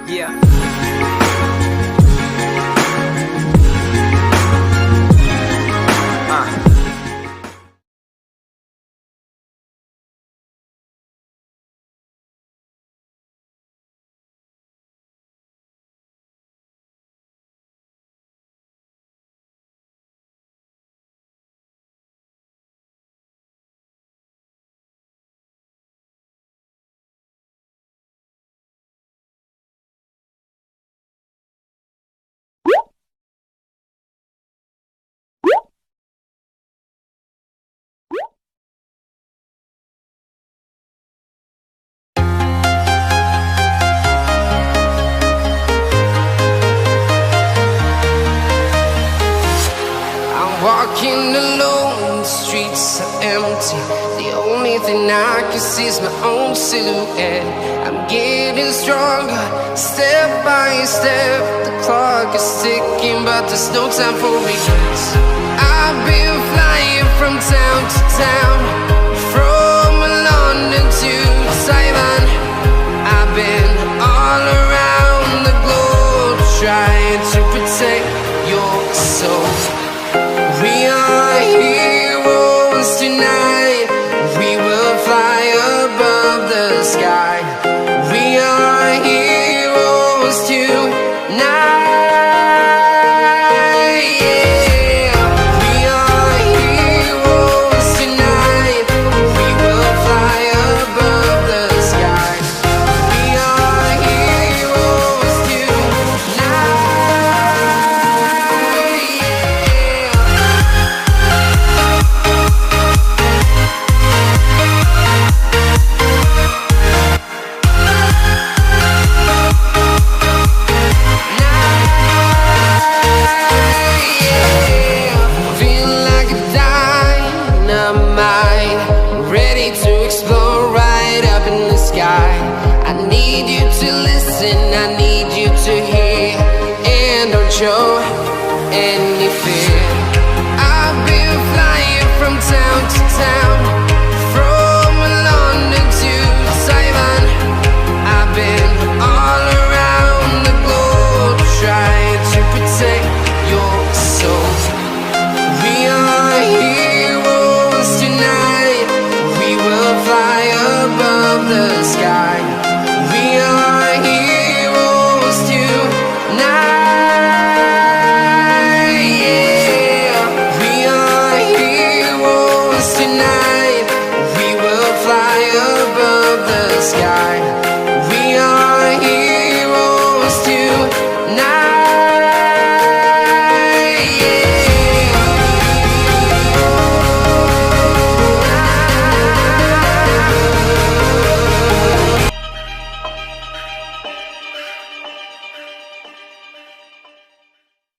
Yeah. Walking alone, the streets are empty. The only thing I can see is my own silhouette. I'm getting stronger, step by step. The clock is ticking, but there's no time for regrets. I've been flying from town to town, from London to Taiwan. I've been all around the globe, trying to protect your soul. We are heroes tonight. We will fly above the sky. We are heroes tonight. Yeah. We are heroes tonight. We will fly above the sky. We are heroes tonight. I need you to hear, and don't show any fear. I've been flying from town to town.